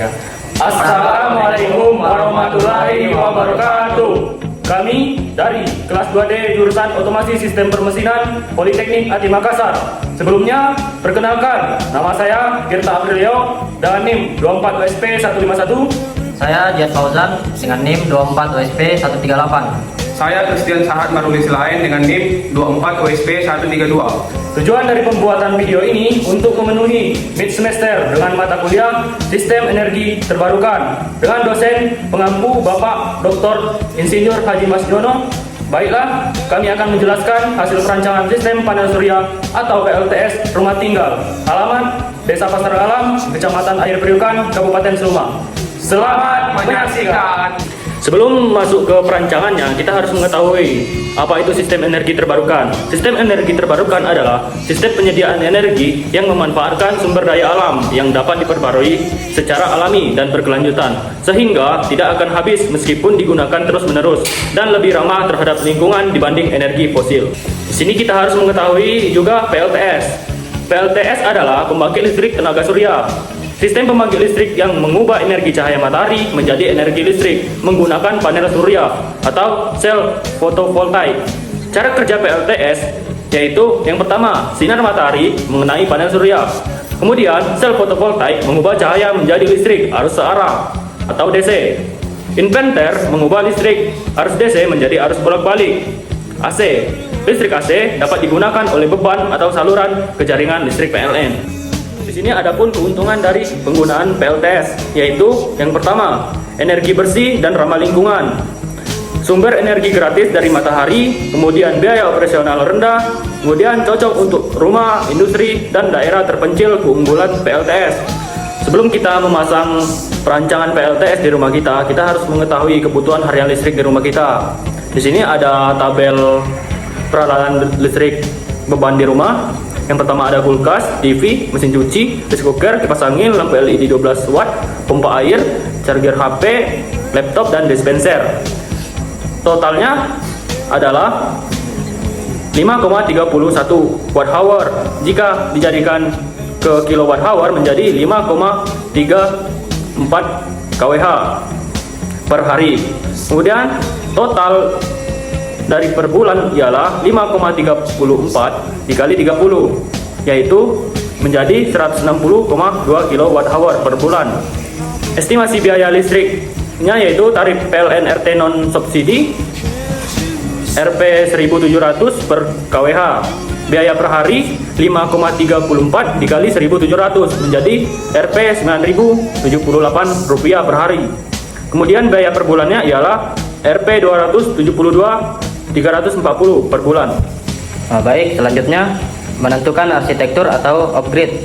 ya. Assalamualaikum warahmatullahi wabarakatuh. Kami dari kelas 2D jurusan Otomasi Sistem Permesinan Politeknik Ati Makassar. Sebelumnya, perkenalkan, nama saya Tirta Aprilio dengan NIM 24 USP 151. Saya Jad Fauzan dengan NIM 24 USP 138. Saya Christian Sahat Maruli Silain dengan NIM 24 USP 132. Tujuan dari pembuatan video ini untuk memenuhi mid semester dengan mata kuliah Sistem Energi Terbarukan dengan dosen pengampu Bapak Dr. Insinyur Haji Mas Jono. Baiklah, kami akan menjelaskan hasil perancangan sistem panel surya atau PLTS rumah tinggal, alamat Desa Pasar Alam, Kecamatan Air Priukan, Kabupaten Seluma. Selamat menyaksikan. Sebelum masuk ke perancangannya, kita harus mengetahui apa itu sistem energi terbarukan. Sistem energi terbarukan adalah sistem penyediaan energi yang memanfaatkan sumber daya alam yang dapat diperbarui secara alami dan berkelanjutan, sehingga tidak akan habis meskipun digunakan terus-menerus dan lebih ramah terhadap lingkungan dibanding energi fosil. Di sini kita harus mengetahui juga PLTS. PLTS adalah pembangkit listrik tenaga surya. Sistem pembangkit listrik yang mengubah energi cahaya matahari menjadi energi listrik menggunakan panel surya atau sel fotovoltaik. Cara kerja PLTS yaitu yang pertama, sinar matahari mengenai panel surya. Kemudian, sel fotovoltaik mengubah cahaya menjadi listrik arus searah atau DC. Inverter mengubah listrik arus DC menjadi arus bolak-balik. AC. Listrik AC dapat digunakan oleh beban atau saluran ke jaringan listrik PLN. Di sini ada pun keuntungan dari penggunaan PLTS, yaitu yang pertama, energi bersih dan ramah lingkungan. Sumber energi gratis dari matahari, kemudian biaya operasional rendah, kemudian cocok untuk rumah, industri, dan daerah terpencil. Keunggulan PLTS. Sebelum kita memasang perancangan PLTS di rumah kita harus mengetahui kebutuhan harian listrik di rumah kita. Di sini ada tabel peralatan listrik beban di rumah. Yang pertama ada kulkas, TV, mesin cuci, rice cooker, kipas angin, lampu LED 12 watt, pompa air, charger HP, laptop, dan dispenser. Totalnya adalah 5,31 watt hour. Jika dijadikan ke kilowatt hour menjadi 5,34 kWh per hari. Kemudian total dari per bulan ialah 5,34 dikali 30, yaitu menjadi 160,2 kWh per bulan. Estimasi biaya listriknya yaitu tarif PLN RT non subsidi Rp 1.700 per kWh. Biaya per hari 5,34 dikali 1.700 menjadi Rp 9.078 per hari. Kemudian biaya per bulannya ialah Rp 272.340 per bulan. Baik, selanjutnya menentukan arsitektur atau upgrade.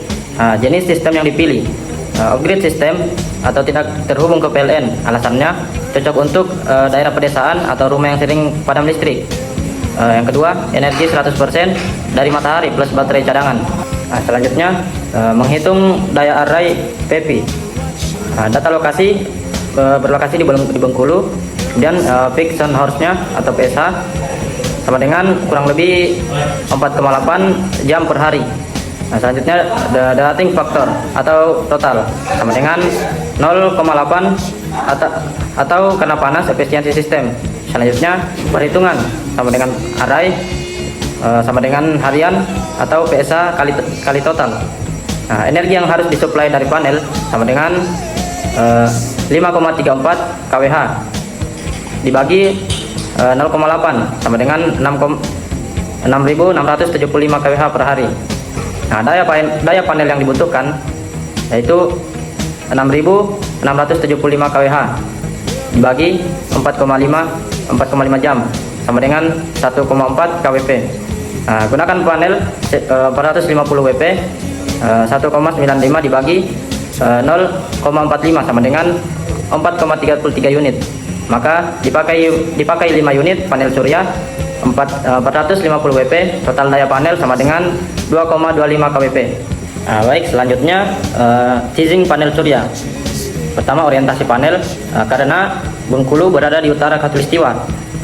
Jenis sistem yang dipilih. Upgrade sistem atau tidak terhubung ke PLN. Alasannya cocok untuk daerah pedesaan atau rumah yang sering padam listrik. Yang kedua, energi 100% dari matahari plus baterai cadangan. Selanjutnya, menghitung daya array PV. Data lokasi berlokasi di Bengkulu. Kemudian peak sun horse-nya atau PSH sama dengan kurang lebih 4,8 jam per hari. Selanjutnya dating factor atau total sama dengan 0,8 atau karena panas efisiensi sistem. Selanjutnya perhitungan sama dengan array sama dengan harian atau PSH kali total. Energi yang harus disuplai dari panel sama dengan 5,34 kWh dibagi 0,8 sama dengan 6.675 kWh per hari. Daya panel yang dibutuhkan yaitu 6.675 kWh dibagi 4,5 jam sama dengan 1,4 kWp. Gunakan panel 450 WP 1,95 dibagi 0,45 sama dengan 4,33 unit. Maka dipakai 5 unit panel surya 450 WP, total daya panel sama dengan 2,25 kWp. Baik, selanjutnya sizing panel surya. Pertama, orientasi panel. Karena Bengkulu berada di utara Khatulistiwa,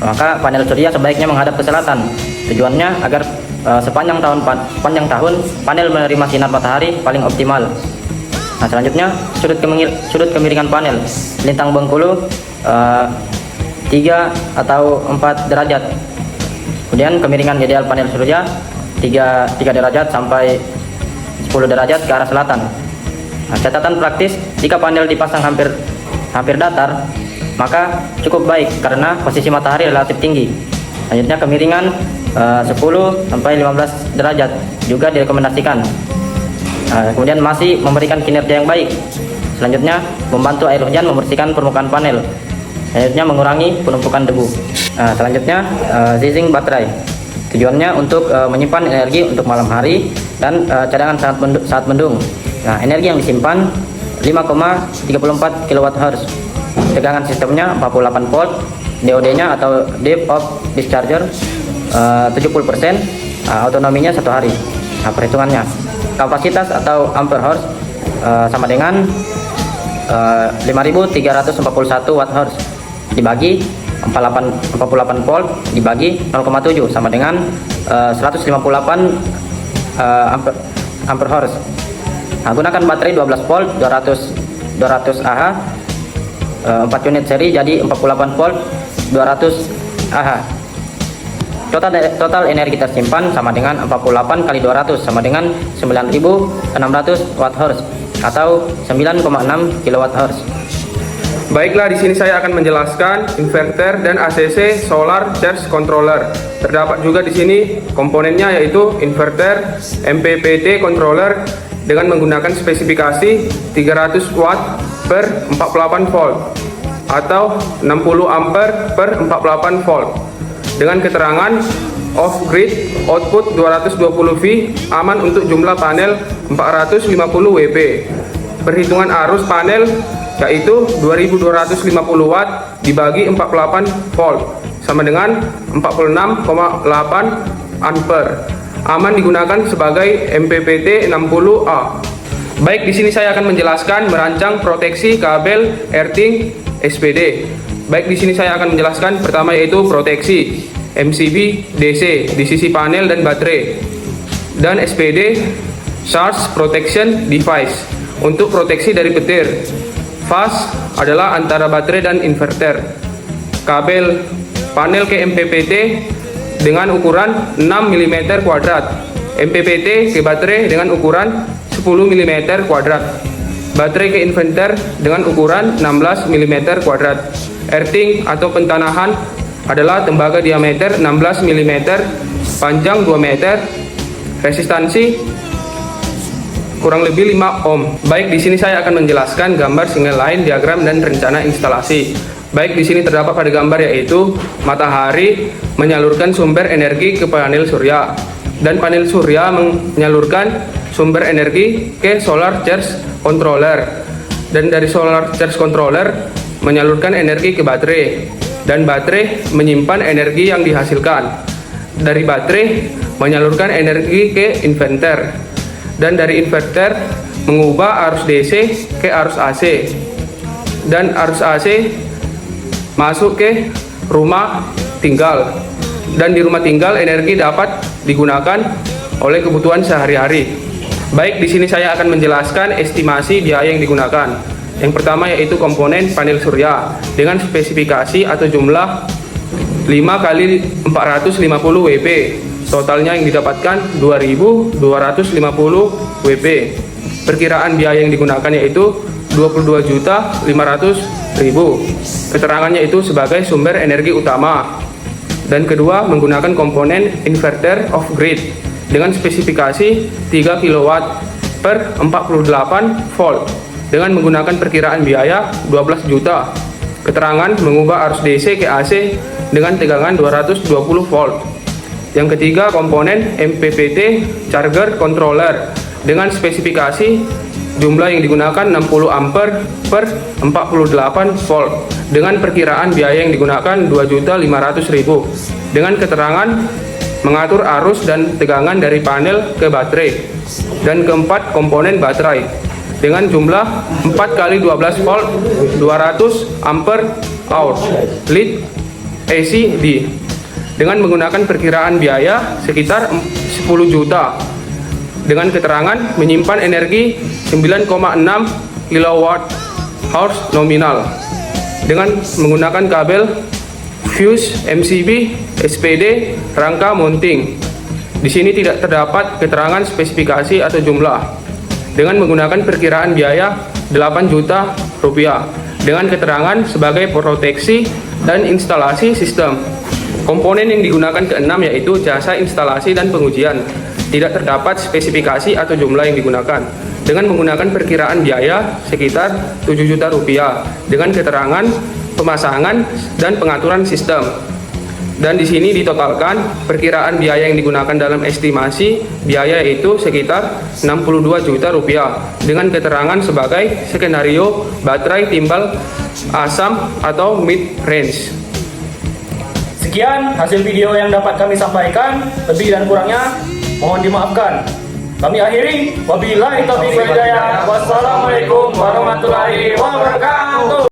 maka panel surya sebaiknya menghadap ke selatan. Tujuannya agar sepanjang tahun panel menerima sinar matahari paling optimal. Nah, selanjutnya sudut kemiringan panel lintang Bengkulu 3 atau 4 derajat. Kemudian kemiringan ideal panel surya 3 derajat sampai 10 derajat ke arah selatan. Nah, catatan praktis, jika panel dipasang hampir datar, maka cukup baik karena posisi matahari relatif tinggi. Selanjutnya kemiringan 10 sampai 15 derajat juga direkomendasikan. Kemudian masih memberikan kinerja yang baik. Selanjutnya membantu air hujan membersihkan permukaan panel. Selanjutnya mengurangi penumpukan debu. Selanjutnya zizing baterai. Tujuannya untuk menyimpan energi untuk malam hari dan cadangan saat mendung. Nah, energi yang disimpan 5,34 kWh. Tegangan sistemnya 48 volt. DOD-nya atau depth of discharger 70%. Autonominya 1 hari. Nah, perhitungannya, kapasitas atau ampere hours sama dengan 5.341 watt-hours dibagi 48 volt dibagi 0,7 sama dengan 158 ampere hours. Nah, gunakan baterai 12 volt 200 Ah 4 unit seri jadi 48 volt 200 Ah. Total energi tersimpan sama dengan 48 kali 200 sama dengan 9.600 watt-hours atau 9,6 kWh. Baiklah, di sini saya akan menjelaskan inverter dan ACC solar charge controller. Terdapat juga di sini komponennya, yaitu inverter MPPT controller dengan menggunakan spesifikasi 300 watt per 48 volt atau 60 ampere per 48 volt dengan keterangan off grid output 220 V, aman untuk jumlah panel 450 WP. Perhitungan arus panel yaitu 2250 watt dibagi 48 volt sama dengan 46,8 ampere. Aman digunakan sebagai MPPT 60A. Baik, di sini saya akan menjelaskan merancang proteksi kabel earthing SPD. Baik, di sini saya akan menjelaskan pertama yaitu proteksi MCB DC di sisi panel dan baterai, dan SPD Charge Protection Device untuk proteksi dari petir. Fase adalah antara baterai dan inverter. Kabel panel ke MPPT dengan ukuran 6 mm kuadrat, MPPT ke baterai dengan ukuran 10 mm kuadrat, baterai ke inverter dengan ukuran 16 mm kuadrat. Earthing atau pentanahan adalah tembaga diameter 16 mm, panjang 2 meter, resistansi kurang lebih 5 ohm. Baik, di sini saya akan menjelaskan gambar single line diagram dan rencana instalasi. Baik, di sini terdapat pada gambar yaitu matahari menyalurkan sumber energi ke panel surya, dan panel surya menyalurkan sumber energi ke solar charge controller, dan dari solar charge controller menyalurkan energi ke baterai, dan baterai menyimpan energi yang dihasilkan. Dari baterai menyalurkan energi ke inverter, dan dari inverter mengubah arus DC ke arus AC, dan arus AC masuk ke rumah tinggal, dan di rumah tinggal energi dapat digunakan oleh kebutuhan sehari-hari. Baik, di sini saya akan menjelaskan estimasi biaya yang digunakan. Yang pertama yaitu komponen panel surya dengan spesifikasi atau jumlah 5 kali 450 WP. Totalnya yang didapatkan 2.250 WP. Perkiraan biaya yang digunakan yaitu 22.500.000. Keterangannya itu sebagai sumber energi utama. Dan kedua, menggunakan komponen inverter off grid dengan spesifikasi 3 kW per 48 volt dengan menggunakan perkiraan biaya 12 juta. Keterangan mengubah arus DC ke AC dengan tegangan 220 volt. Yang ketiga, komponen MPPT charger controller dengan spesifikasi jumlah yang digunakan 60 ampere per 48 volt dengan perkiraan biaya yang digunakan 2.500.000 dengan keterangan mengatur arus dan tegangan dari panel ke baterai. Dan keempat, komponen baterai dengan jumlah 4 kali 12 volt 200 ampere hour lead ACD dengan menggunakan perkiraan biaya sekitar 10 juta dengan keterangan menyimpan energi 9,6 kWh nominal dengan menggunakan kabel fuse MCB SPD rangka mounting. Di sini tidak terdapat keterangan spesifikasi atau jumlah. Dengan menggunakan perkiraan biaya 8 juta rupiah dengan keterangan sebagai proteksi dan instalasi sistem. Komponen yang digunakan keenam yaitu jasa instalasi dan pengujian. Tidak terdapat spesifikasi atau jumlah yang digunakan. Dengan menggunakan perkiraan biaya sekitar 7 juta rupiah dengan keterangan pemasangan dan pengaturan sistem. Dan di sini ditotalkan perkiraan biaya yang digunakan dalam estimasi biaya itu sekitar 62 juta rupiah dengan keterangan sebagai skenario baterai timbal asam atau mid range. Sekian hasil video yang dapat kami sampaikan, lebih dan kurangnya mohon dimaafkan. Kami akhiri, wabillahi taufiq wal hidayah. Wassalamualaikum warahmatullahi wabarakatuh.